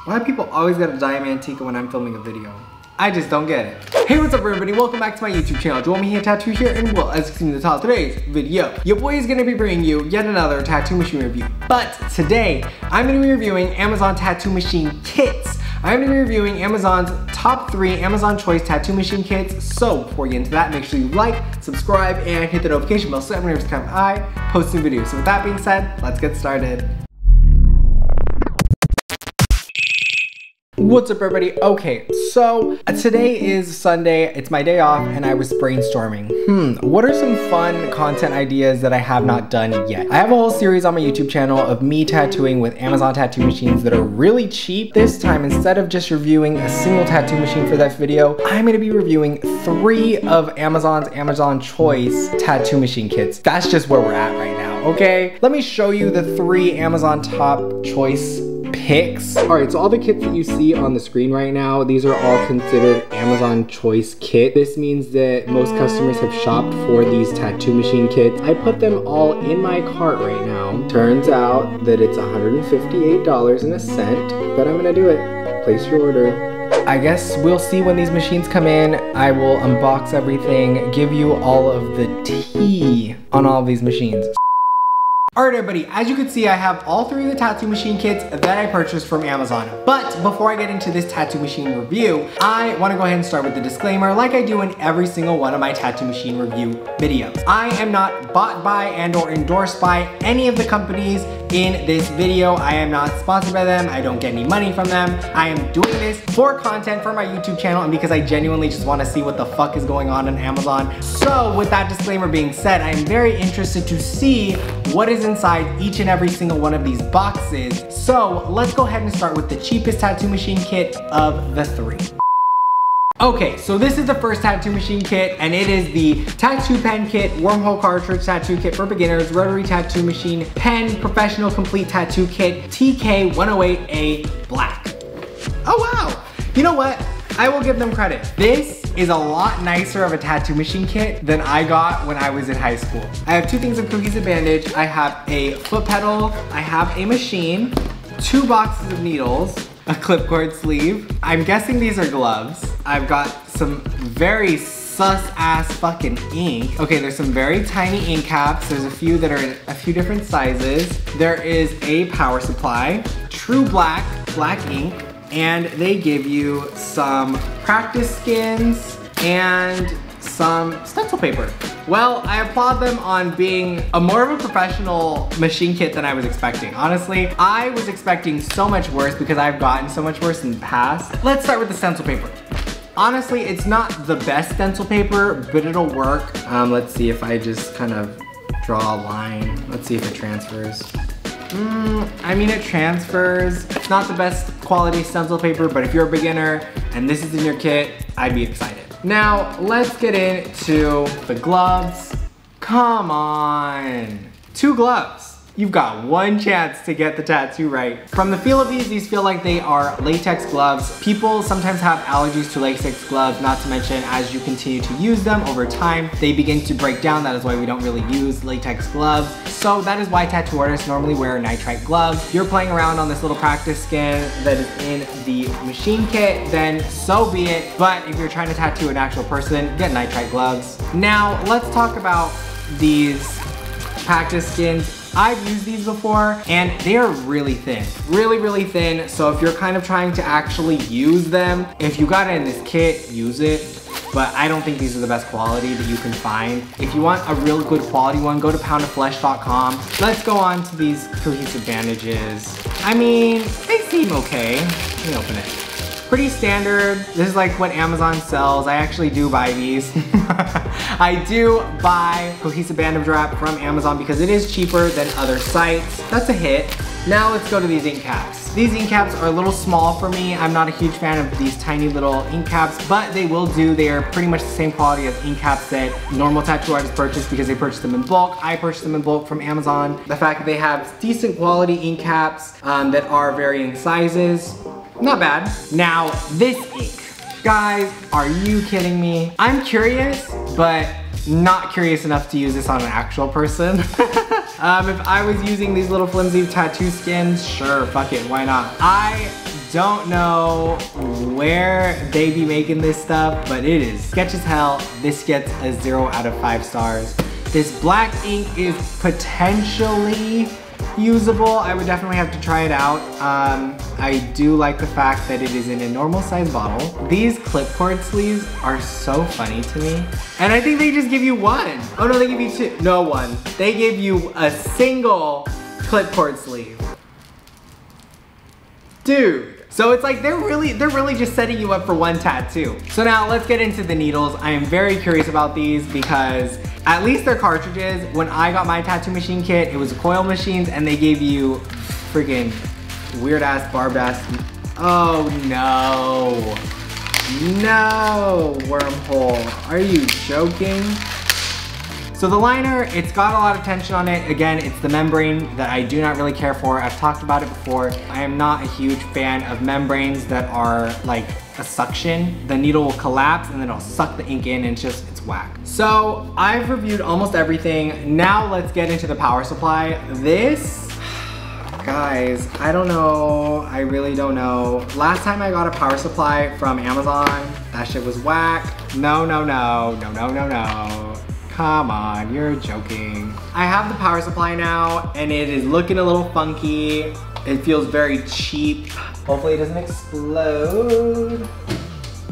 Why do people always gotta diamantica when I'm filming a video? I just don't get it. Hey, what's up everybody? Welcome back to my YouTube channel. Join me here, Tattoo here, and well, as you can see in the title of today's video, your boy is gonna be bringing you yet another tattoo machine review. But today, I'm gonna be reviewing Amazon tattoo machine kits. I'm gonna be reviewing Amazon's top 3 Amazon Choice tattoo machine kits. So before we get into that, make sure you like, subscribe, and hit the notification bell so every time I post new videos. So with that being said, let's get started. What's up everybody? Okay, so today is Sunday, it's my day off, and I was brainstorming. What are some fun content ideas that I have not done yet? I have a whole series on my YouTube channel of me tattooing with Amazon tattoo machines that are really cheap. This time, instead of just reviewing a single tattoo machine for that video, I'm gonna be reviewing 3 of Amazon's Amazon Choice tattoo machine kits. That's just where we're at right now, okay? Let me show you the 3 Amazon top choice picks. All right, so all the kits that you see on the screen right now, these are all considered Amazon Choice kit. This means that most customers have shopped for these tattoo machine kits. I put them all in my cart right now. Turns out that it's $158.01, but I'm gonna do it. Place your order. I guess we'll see when these machines come in. I will unbox everything, give you all of the tea on all of these machines. Alright everybody, as you can see, I have all 3 of the tattoo machine kits that I purchased from Amazon. But before I get into this tattoo machine review, I want to go ahead and start with the disclaimer like I do in every single one of my tattoo machine review videos. I am not bought by and or endorsed by any of the companies in this video. I am not sponsored by them. I don't get any money from them. I am doing this for content for my YouTube channel and because I genuinely just want to see what the fuck is going on Amazon. So with that disclaimer being said, I am very interested to see what is inside each and every single one of these boxes. So let's go ahead and start with the cheapest tattoo machine kit of the 3. Okay, so this is the first tattoo machine kit, and it is the Tattoo Pen Kit Wormhole Cartridge Tattoo Kit for Beginners Rotary Tattoo Machine Pen Professional Complete Tattoo Kit TK108A Black. Oh wow! You know what? I will give them credit. This is a lot nicer of a tattoo machine kit than I got when I was in high school. I have 2 things of cohesive bandage. I have a foot pedal, I have a machine, 2 boxes of needles, a clipcord sleeve. I'm guessing these are gloves. I've got some very sus ass fucking ink. Okay, there's some very tiny ink caps. There's a few that are in a few different sizes. There is a power supply, true black ink, and they give you some practice skins and some stencil paper. Well, I applaud them on being more of a professional machine kit than I was expecting. Honestly, I was expecting so much worse because I've gotten so much worse in the past. Let's start with the stencil paper. Honestly, it's not the best stencil paper, but it'll work. Let's see if I just kind of draw a line. Let's see if it transfers. I mean, it transfers. It's not the best quality stencil paper, but if you're a beginner and this is in your kit, I'd be excited. Now, let's get into the gloves. Come on. 2 gloves. You've got 1 chance to get the tattoo right. From the feel of these feel like they are latex gloves. People sometimes have allergies to latex gloves, not to mention as you continue to use them over time, they begin to break down. That is why we don't really use latex gloves. So that is why tattoo artists normally wear nitrite gloves. If you're playing around on this little practice skin that is in the machine kit, then so be it. But if you're trying to tattoo an actual person, get nitrite gloves. Now, let's talk about these practice skins. I've used these before and they are really thin, really thin. So if you're kind of trying to actually use them, if you got it in this kit, use it. But I don't think these are the best quality that you can find. If you want a real good quality one, go to poundoflesh.com. Let's go on to these cohesive bandages. I mean, they seem okay. Let me open it. Pretty standard. This is like what Amazon sells. I actually do buy these. I do buy cohesive bandage wrap from Amazon because it is cheaper than other sites. That's a hit. Now let's go to these ink caps. These ink caps are a little small for me. I'm not a huge fan of these tiny little ink caps, but they will do. They are pretty much the same quality as ink caps that normal tattoo artists purchase because they purchase them in bulk. I purchase them in bulk from Amazon. The fact that they have decent quality ink caps that are varying sizes, not bad. Now, this ink. Guys, are you kidding me? I'm curious, but not curious enough to use this on an actual person. If I was using these little flimsy tattoo skins, sure, fuck it, why not? I don't know where they be making this stuff, but it is sketch as hell. This gets a 0 out of 5 stars. This black ink is potentially usable. I would definitely have to try it out. I do like the fact that it is in a normal size bottle. These clipboard sleeves are so funny to me. And I think they just give you one. Oh no, they give you two. No, one. They give you a single clipboard sleeve. Dude. So it's like they're really just setting you up for one tattoo. So now let's get into the needles. I am very curious about these because at least they're cartridges. When I got my tattoo machine kit, it was coil machines and they gave you freaking weird ass barbed ass. Oh no. No, wormhole. Are you joking? So the liner, it's got a lot of tension on it. Again, it's the membrane that I do not really care for. I've talked about it before. I am not a huge fan of membranes that are like a suction. The needle will collapse and then it'll suck the ink in and it's whack. So I've reviewed almost everything. Now let's get into the power supply. This, guys, I don't know. I really don't know. Last time I got a power supply from Amazon, that shit was whack. No. Come on, you're joking. I have the power supply now and it is looking a little funky. It feels very cheap. Hopefully it doesn't explode.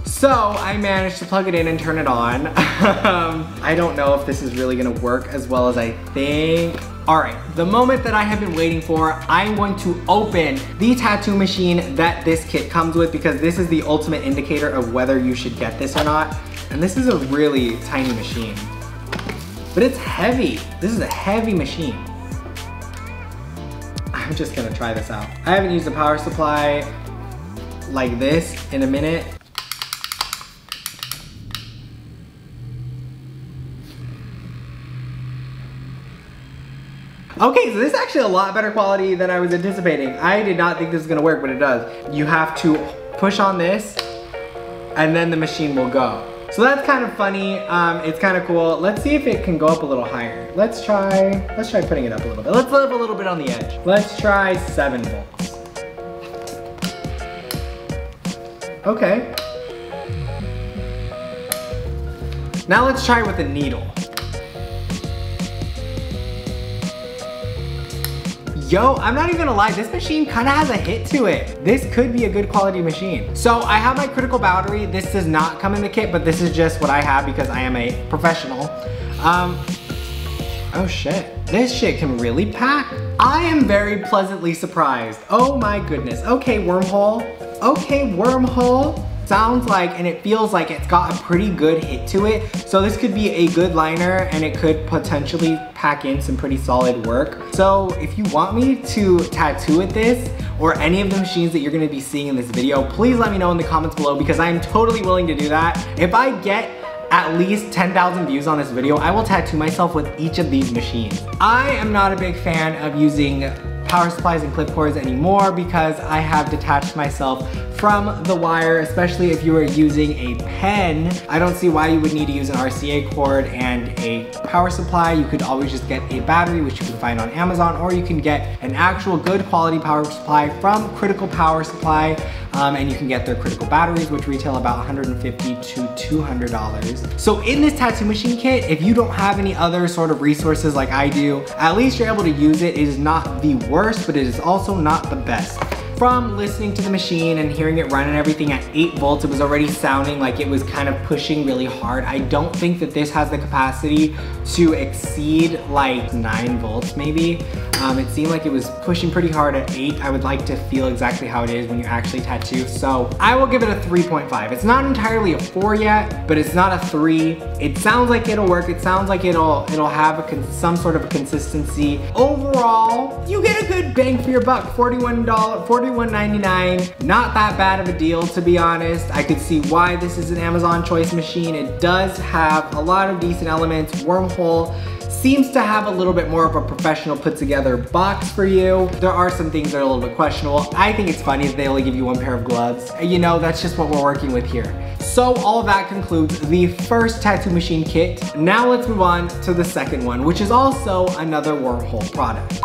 So I managed to plug it in and turn it on. I don't know if this is really gonna work as well as I think. All right, the moment that I have been waiting for, I'm going to open the tattoo machine that this kit comes with because this is the ultimate indicator of whether you should get this or not. And this is a really tiny machine. But it's heavy. This is a heavy machine. I'm just gonna try this out. I haven't used a power supply like this in a minute. Okay, so this is actually a lot better quality than I was anticipating. I did not think this was gonna work, but it does. You have to push on this and then the machine will go. So that's kind of funny, it's kind of cool. Let's see if it can go up a little higher. Let's try putting it up a little bit. Let's live a little bit on the edge. Let's try 7 volts. Okay. Now let's try with a needle. Yo, I'm not even gonna lie, this machine kinda has a hit to it. This could be a good quality machine. So I have my critical battery. This does not come in the kit, but this is just what I have because I am a professional. Oh shit, this shit can really pack. I am very pleasantly surprised. Oh my goodness. Okay, wormhole. Okay, wormhole. Sounds like, and it feels like it's got a pretty good hit to it. So this could be a good liner and it could potentially pack in some pretty solid work. So if you want me to tattoo with this or any of the machines that you're gonna be seeing in this video, please let me know in the comments below because I am totally willing to do that. If I get at least 10,000 views on this video, I will tattoo myself with each of these machines. I am not a big fan of using power supplies and clip cords anymore because I have detached myself from the wire, especially if you are using a pen. I don't see why you would need to use an RCA cord and a power supply. You could always just get a battery, which you can find on Amazon, or you can get an actual good quality power supply from Critical Power Supply, and you can get their critical batteries, which retail about $150 to $200. So in this tattoo machine kit, if you don't have any other sort of resources like I do, at least you're able to use it. It is not the worst, but it is also not the best. From listening to the machine and hearing it run and everything at 8 volts, it was already sounding like it was kind of pushing really hard. I don't think that this has the capacity to exceed like 9 volts maybe. It seemed like it was pushing pretty hard at 8. I would like to feel exactly how it is when you actually tattoo. So I will give it a 3.5. It's not entirely a 4 yet, but it's not a 3. It sounds like it'll work. It sounds like it'll have some sort of a consistency. Overall, you get a good bang for your buck. $41.99. Not that bad of a deal, to be honest. I could see why this is an Amazon choice machine. It does have a lot of decent elements. Wormhole seems to have a little bit more of a professional put together box for you. There are some things that are a little bit questionable. I think it's funny that they only give you 1 pair of gloves. You know, that's just what we're working with here. So all of that concludes the first tattoo machine kit. Now let's move on to the second one, which is also another Wormhole product.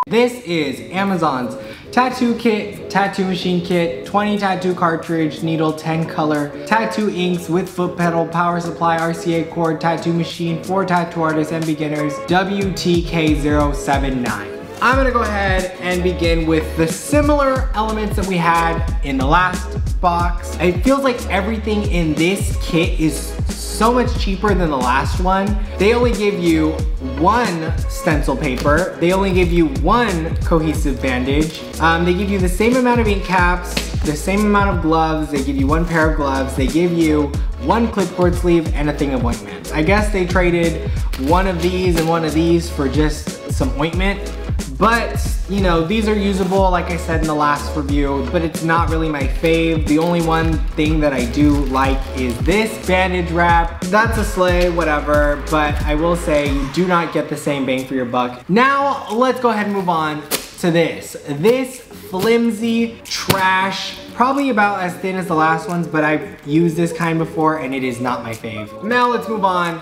This is Amazon's tattoo kit, tattoo machine kit, 20 tattoo cartridge, needle, 10 color, tattoo inks with foot pedal, power supply, RCA cord, tattoo machine for tattoo artists and beginners, WTK079. I'm gonna go ahead and begin with the similar elements that we had in the last box. It feels like everything in this kit is so much cheaper than the last one. They only give you one stencil paper. They only give you one cohesive bandage. They give you the same amount of ink caps, the same amount of gloves. They give you one pair of gloves. They give you one clipboard sleeve and a thing of ointment. I guess they traded one of these and one of these for just some ointment. But, you know, these are usable, like I said in the last review, but it's not really my fave. The only one thing that I do like is this bandage wrap. That's a sleigh, whatever, but I will say you do not get the same bang for your buck. Now, let's go ahead and move on to this. This flimsy trash, probably about as thin as the last ones, but I've used this kind before and it is not my fave. Now let's move on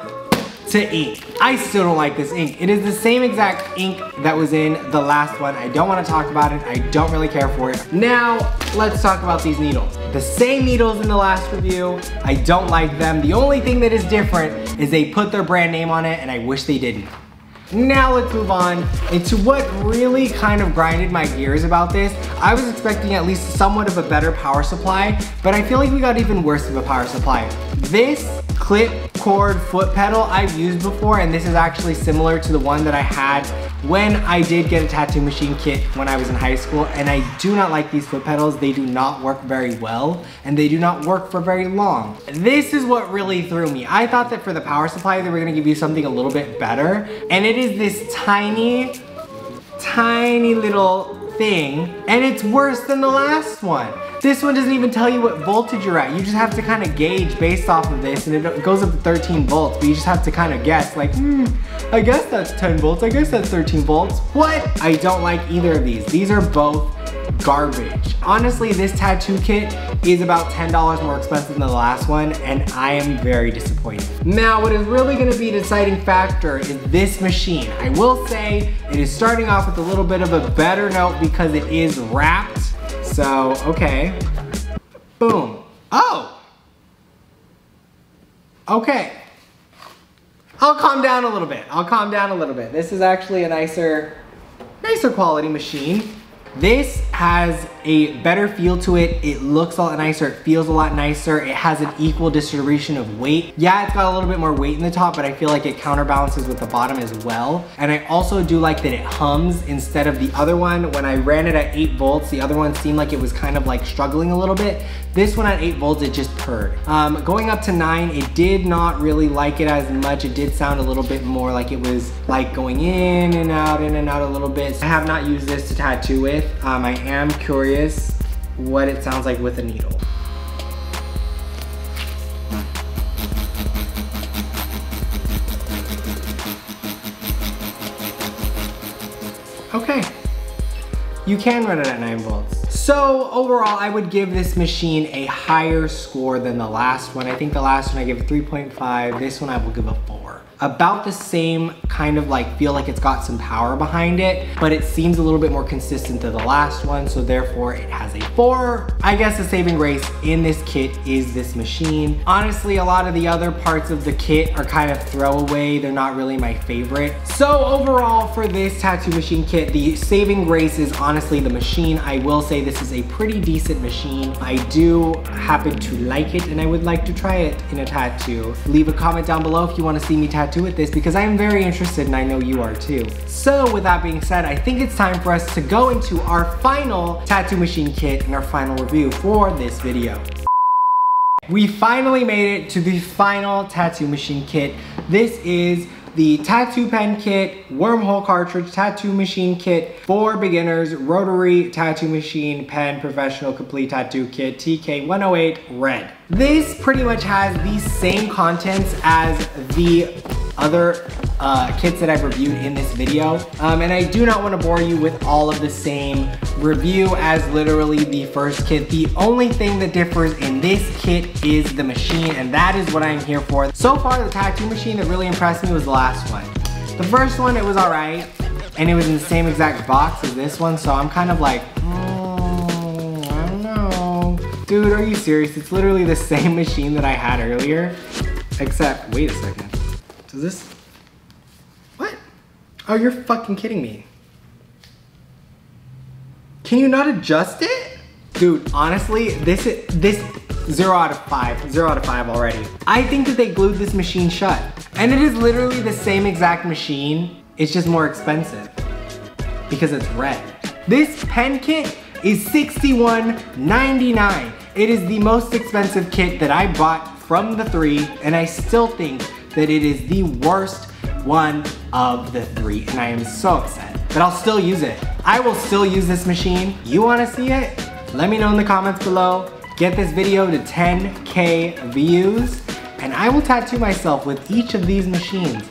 to ink. I still don't like this ink. It is the same exact ink that was in the last one. I don't want to talk about it. I don't really care for it. Now, let's talk about these needles. The same needles in the last review. I don't like them. The only thing that is different is they put their brand name on it and I wish they didn't. Now let's move on into what really kind of grinded my gears about this. I was expecting at least somewhat of a better power supply, but I feel like we got even worse of a power supply. This clip cord foot pedal I've used before, and this is actually similar to the one that I had when I did get a tattoo machine kit when I was in high school, and I do not like these foot pedals. They do not work very well, and they do not work for very long. This is what really threw me. I thought that for the power supply they were gonna give you something a little bit better, and it is this tiny little thing, and it's worse than the last one. This one doesn't even tell you what voltage you're at. You just have to kind of gauge based off of this, and it goes up to 13 volts, but you just have to kind of guess, like, I guess that's 10 volts, I guess that's 13 volts. What? I don't like either of these. These are both garbage. Honestly, this tattoo kit is about $10 more expensive than the last one, and I am very disappointed. Now, what is really gonna be a deciding factor is this machine. I will say it is starting off with a little bit of a better note because it is wrapped. So, okay. Boom. Oh! Okay. I'll calm down a little bit. I'll calm down a little bit. This is actually a nicer quality machine. This has a better feel to it. It looks a lot nicer. It feels a lot nicer. It has an equal distribution of weight. Yeah, it's got a little bit more weight in the top, but I feel like it counterbalances with the bottom as well. And I also do like that it hums instead of the other one. When I ran it at 8 volts, the other one seemed like it was kind of like struggling a little bit. This one at 8 volts, it just purred. Going up to 9, it did not really like it as much. It did sound a little bit more like it was like going in and out a little bit. I have not used this to tattoo with. I am curious what it sounds like with a needle. Okay, you can run it at 9 volts. So overall, I would give this machine a higher score than the last one. I think the last one I gave a 3.5. This one I will give a 4. About the same kind of like feel like it's got some power behind it, but it seems a little bit more consistent to the last one, so therefore it has a 4. I guess the saving grace in this kit is this machine. Honestly, a lot of the other parts of the kit are kind of throwaway. They're not really my favorite. So overall for this tattoo machine kit, the saving grace is honestly the machine. I will say this is a pretty decent machine. I do happen to like it and I would like to try it in a tattoo. Leave a comment down below if you want to see me tattoo with this because I am very interested and I know you are too. So with that being said, I think it's time for us to go into our final tattoo machine kit and our final review for this video. We finally made it to the final tattoo machine kit. This is the tattoo pen kit, wormhole cartridge tattoo machine kit for beginners, rotary tattoo machine pen professional complete tattoo kit TK108 red. This pretty much has the same contents as the other kits that I've reviewed in this video. And I do not want to bore you with all of the same review as literally the first kit. The only thing that differs in this kit is the machine, and that is what I'm here for. So far, the tattoo machine that really impressed me was the last one. The first one, it was alright. and it was in the same exact box as this one, so I'm kind of like, I don't know. Dude, are you serious? It's literally the same machine that I had earlier, except, wait a second. Does this, what? Oh, you're fucking kidding me. Can you not adjust it? Dude, honestly, this 0 out of 5, 0 out of 5 already. I think that they glued this machine shut. And it is literally the same exact machine, it's just more expensive because it's red. This pen kit is $61.99. It is the most expensive kit that I bought from the 3, and I still think that it is the worst one of the 3, and I am so upset. But I'll still use it. I will still use this machine. You wanna see it? Let me know in the comments below. Get this video to 10K views, and I will tattoo myself with each of these machines.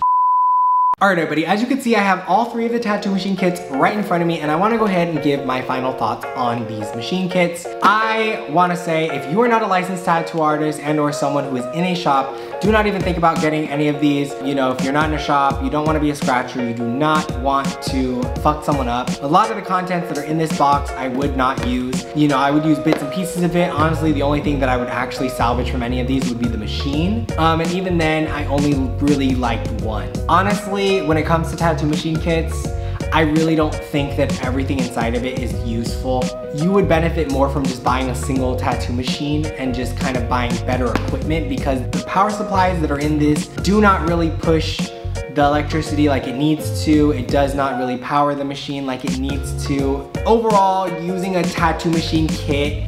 Alright everybody, as you can see I have all 3 of the tattoo machine kits right in front of me, and I want to go ahead and give my final thoughts on these machine kits. I want to say if you are not a licensed tattoo artist and or someone who is in a shop, do not even think about getting any of these. You know, if you're not in a shop, you don't want to be a scratcher, you do not want to fuck someone up. A lot of the contents that are in this box I would not use. You know, I would use bits and pieces of it. Honestly, the only thing that I would actually salvage from any of these would be the machine. And even then, I only really liked one. Honestly, when it comes to tattoo machine kits, I really don't think that everything inside of it is useful. You would benefit more from just buying a single tattoo machine and just kind of buying better equipment, because the power supplies that are in this do not really push the electricity like it needs to. It does not really power the machine like it needs to. Overall, using a tattoo machine kit,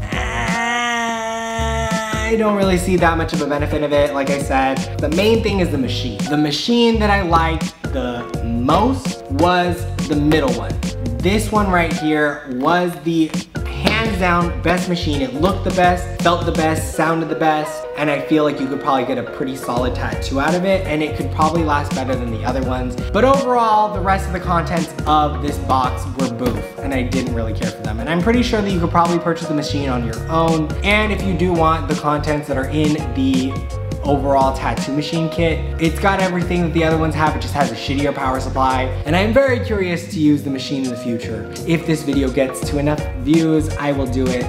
I don't really see that much of a benefit of it. Like I said, the main thing is the machine. The machine that I liked the most was the middle one. This one right here was the hands down best machine. It looked the best, felt the best, sounded the best, and I feel like you could probably get a pretty solid tattoo out of it, and it could probably last better than the other ones. But overall, the rest of the contents of this box were boof, and I didn't really care for them. And I'm pretty sure that you could probably purchase the machine on your own. And if you do want the contents that are in the overall tattoo machine kit, it's got everything that the other ones have, it just has a shittier power supply. And I'm very curious to use the machine in the future. If this video gets to enough views, I will do it,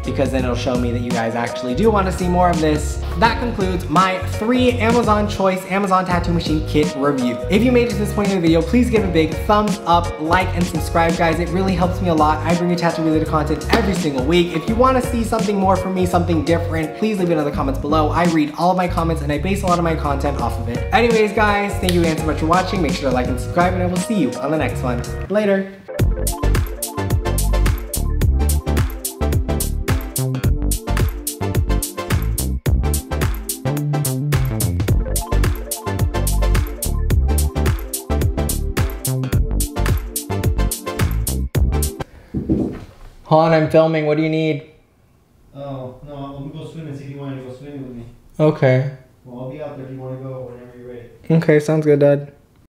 because then it'll show me that you guys actually do want to see more of this. That concludes my 3 Amazon Choice Amazon Tattoo Machine Kit review. If you made it to this point in the video, please give a big thumbs up, like, and subscribe, guys. It really helps me a lot. I bring you tattoo related content every single week. If you want to see something more from me, something different, please leave it in the comments below. I read all of my comments and I base a lot of my content off of it. Anyways, guys, thank you again so much for watching. Make sure to like and subscribe, and I will see you on the next one. Later. Hold on, I'm filming. What do you need? Oh, no, I'm gonna go swimming. See if you want to go swimming with me. Okay. Well, I'll be out there if you want to go whenever you're ready. Okay, sounds good, Dad.